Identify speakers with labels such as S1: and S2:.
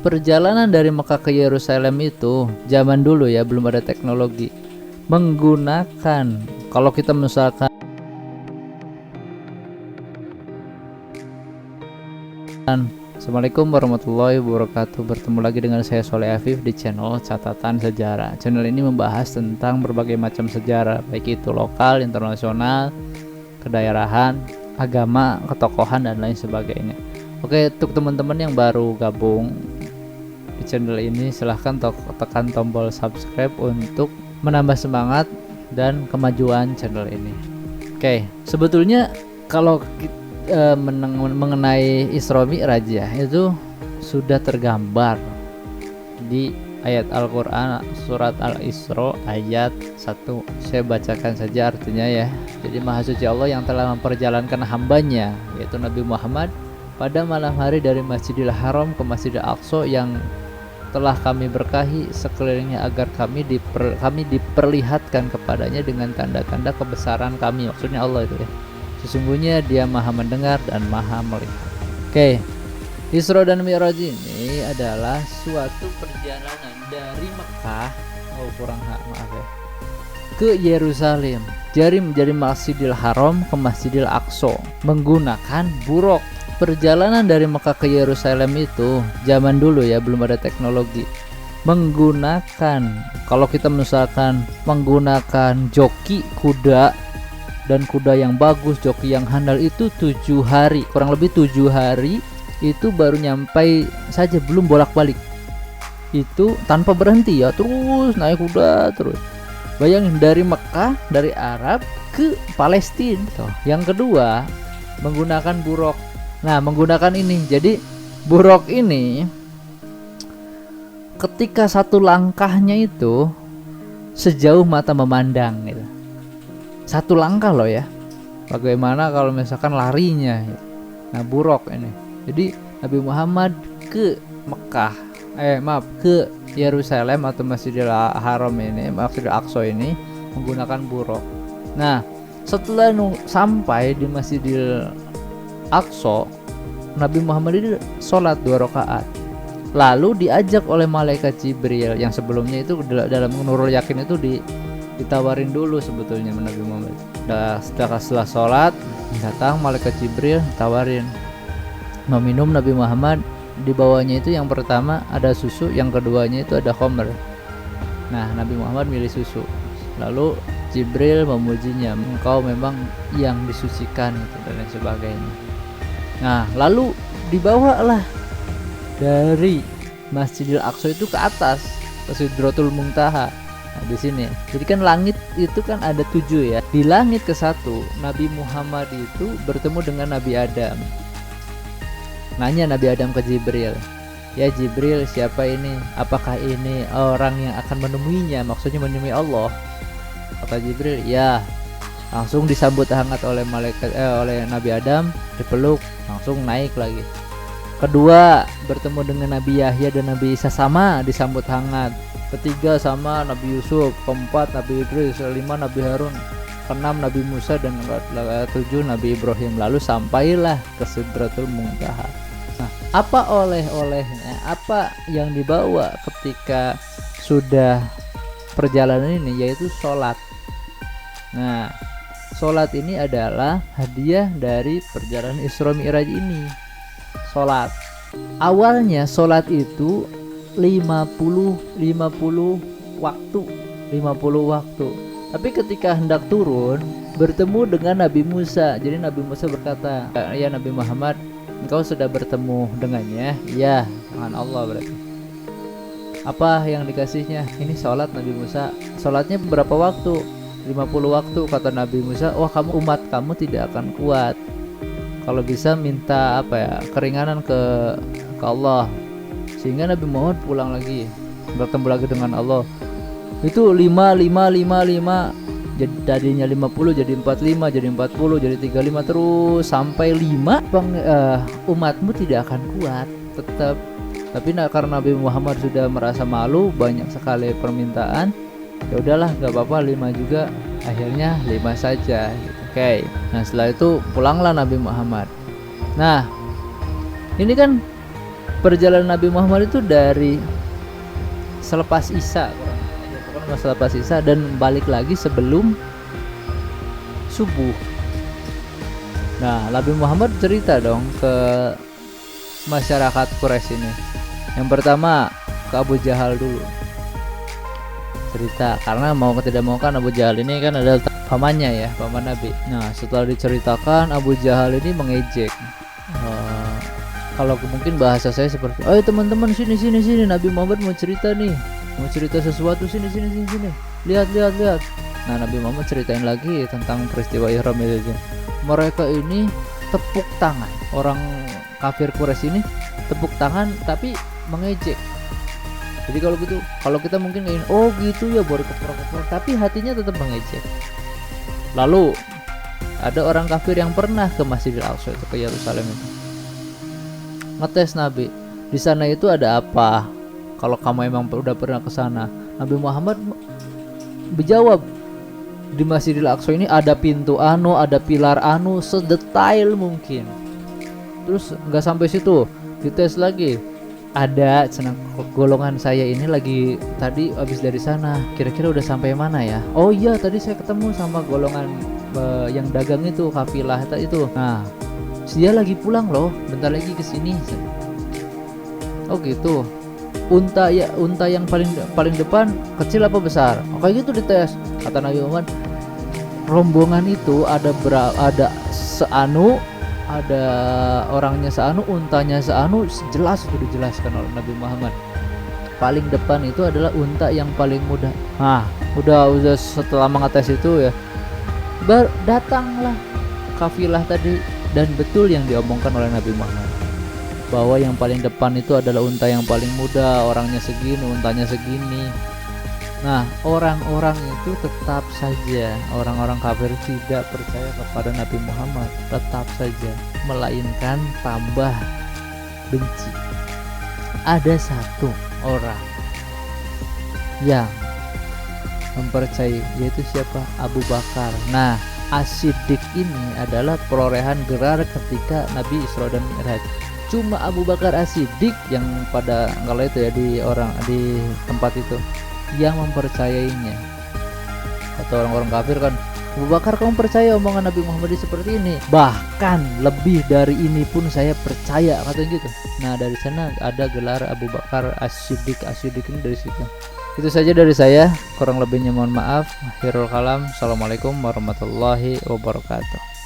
S1: perjalanan dari Mekah ke Yerusalem itu zaman dulu ya, belum ada teknologi, menggunakan, kalau kita misalkan Assalamualaikum warahmatullahi wabarakatuh. Bertemu lagi dengan saya Soleh Afif di channel Catatan Sejarah. Channel ini membahas tentang berbagai macam sejarah, baik itu lokal, internasional, kedaerahan, agama, ketokohan, dan lain sebagainya. Oke, untuk teman-teman yang baru gabung di channel ini, silahkan tekan tombol subscribe untuk menambah semangat dan kemajuan channel ini. Oke, sebetulnya kalau mengenai Isra Mi'raj ya, itu sudah tergambar di ayat Al-Quran surat Al-Isra ayat 1. Saya bacakan saja artinya ya. Jadi Maha Suci Allah yang telah memperjalankan hambanya, yaitu Nabi Muhammad, pada malam hari dari Masjidil Haram ke Masjidil Aqsa yang telah kami berkahi sekelilingnya, agar kami diperlihatkan kepadanya dengan tanda-tanda kebesaran kami. Maksudnya Allah itu ya. Sesungguhnya Dia Maha mendengar dan Maha melihat. Oke, Isra dan Mi'raj ini adalah suatu perjalanan dari Mekah, maaf ya, ke Yerusalem. Dari Masjidil Haram ke Masjidil Aqsa menggunakan buruk. Perjalanan dari Mekah ke Yerusalem itu zaman dulu ya, belum ada teknologi, menggunakan, kalau kita misalkan menggunakan joki kuda, dan kuda yang bagus, joki yang handal, itu 7 hari, kurang lebih 7 hari itu baru nyampai saja, belum bolak-balik. Itu tanpa berhenti ya, terus naik kuda terus. Bayangin dari Mekah, dari Arab ke Palestina. Yang kedua menggunakan buruk. Nah, menggunakan ini, jadi buruk ini ketika satu langkahnya itu sejauh mata memandang gitu. Satu langkah loh ya. Bagaimana kalau misalkan larinya? Nah, buruk ini. Jadi Nabi Muhammad ke Mekah, ke Yerusalem atau Masjidil Haram ini, Masjidil Aqsa ini menggunakan buruk. Nah, setelah sampai di Masjidil Aqsa, Nabi Muhammad ini sholat 2 rakaat. Lalu diajak oleh malaikat Jibril, yang sebelumnya itu dalam Nurul Yakin itu ditawarin dulu sebetulnya Nabi Muhammad. Setelah sholat datang malaikat Jibril, tawarin mau minum Nabi Muhammad. Di bawahnya itu yang pertama ada susu, yang keduanya itu ada khamr. Nah, Nabi Muhammad milih susu. Lalu Jibril memujinya, engkau memang yang disucikan gitu, dan lain sebagainya. Nah, lalu dibawalah dari Masjidil Aqsa itu ke atas, ke Sidratul Muntaha. Nah, di sini. Jadi kan langit itu kan ada 7 ya. Di langit ke-1 Nabi Muhammad itu bertemu dengan Nabi Adam. Nanya Nabi Adam ke Jibril, "Ya Jibril, siapa ini? Apakah ini orang yang akan menemuinya?" Maksudnya menemui Allah. Kata Jibril, "Ya." Langsung disambut hangat oleh oleh Nabi Adam, dipeluk, langsung naik lagi. Kedua, bertemu dengan Nabi Yahya dan Nabi Isa, sama disambut hangat. Ketiga sama Nabi Yusuf, keempat Nabi Idris, kelima Nabi Harun, keenam Nabi Musa, dan ketujuh Nabi Ibrahim. Lalu sampailah ke Sidratul Muntaha. Nah, apa oleh-olehnya? Apa yang dibawa ketika sudah perjalanan ini? Yaitu sholat. Nah, sholat ini adalah hadiah dari perjalanan Isra Mi'raj ini. Sholat. Awalnya sholat itu 50 waktu. Tapi ketika hendak turun bertemu dengan Nabi Musa. Jadi Nabi Musa berkata, "Ya Nabi Muhammad, engkau sudah bertemu dengannya?" "Ya, dengan Allah." Berarti apa yang dikasihnya? Ini sholat Nabi Musa. Sholatnya berapa waktu? 50 waktu. Kata Nabi Musa, "Wah, umat kamu tidak akan kuat. Kalau bisa minta keringanan ke Allah." Sehingga Nabi Muhammad pulang lagi, bertemu lagi dengan Allah. Itu 5 jadi tadinya 50 jadi 45 jadi 40 jadi 35 terus sampai 5. Umatmu tidak akan kuat tetap. Tapi karena Nabi Muhammad sudah merasa malu, banyak sekali permintaan, ya udahlah, nggak apa-apa 5 juga. Akhirnya 5 saja gitu. Oke. Nah, setelah itu pulanglah Nabi Muhammad. Nah, ini kan perjalanan Nabi Muhammad itu dari selepas Isya, pokoknya selepas Isya dan balik lagi sebelum subuh. Nah, Nabi Muhammad cerita dong ke masyarakat Quraisy ini. Yang pertama ke Abu Jahal dulu. Cerita karena mau tidak mau kan Abu Jahal ini kan adalah pamannya ya, paman Nabi. Nah, setelah diceritakan Abu Jahal ini mengejek. Kalau mungkin bahasa saya seperti, "Ayo teman-teman sini, Nabi Muhammad mau cerita nih. Mau cerita sesuatu sini. Lihat." Nah, Nabi Muhammad ceritain lagi tentang peristiwa ihram itu. Mereka ini tepuk tangan. Orang kafir Quraisy ini tepuk tangan tapi mengejek. Jadi kalau gitu, kalau kita mungkin kayak, "Oh gitu ya, baru kepro-kepro," tapi hatinya tetap mengejek. Lalu ada orang kafir yang pernah ke Masjidil Aqsa itu, ke Yerusalem itu, ngetes Nabi, di sana itu ada apa? Kalau kamu emang udah pernah ke sana. Nabi Muhammad menjawab, di Masjidil Aqsa ini ada pintu anu, ada pilar anu, sedetail mungkin. Terus nggak sampai situ, dites lagi. Ada senang golongan saya ini lagi tadi habis dari sana. Kira-kira udah sampai mana ya? Oh iya, tadi saya ketemu sama golongan yang dagang itu, kafilah itu. Nah, dia lagi pulang loh, bentar lagi kesini. Oh gitu. Unta yang paling depan kecil apa besar? Oke gitu dites. Kata Nabi Muhammad, rombongan itu ada seanu, ada orangnya seanu, untanya seanu, jelas itu dijelaskan oleh Nabi Muhammad. Paling depan itu adalah unta yang paling muda. Nah, udah setelah mengetes itu ya, datanglah kafilah tadi. Dan betul yang diomongkan oleh Nabi Muhammad, bahwa yang paling depan itu adalah unta yang paling muda, orangnya segini, untanya segini. Nah, orang-orang itu tetap saja, orang-orang kafir tidak percaya kepada Nabi Muhammad, tetap saja, melainkan tambah benci. Ada satu orang yang mempercayai, yaitu siapa? Abu Bakar. Nah, As-Siddiq ini adalah perolehan gelar ketika Nabi Isra dan Mi'raj. Cuma Abu Bakar As-Siddiq yang pada kala itu ya di tempat itu yang mempercayainya. Atau orang-orang kafir kan, "Abu Bakar, kamu percaya omongan Nabi Muhammad seperti ini?" "Bahkan lebih dari ini pun saya percaya," katanya gitu. Nah, dari sana ada gelar Abu Bakar As-Siddiq. As-Siddiq ini dari situ. Itu saja dari saya, kurang lebihnya mohon maaf. Akhirul kalam, assalamualaikum warahmatullahi wabarakatuh.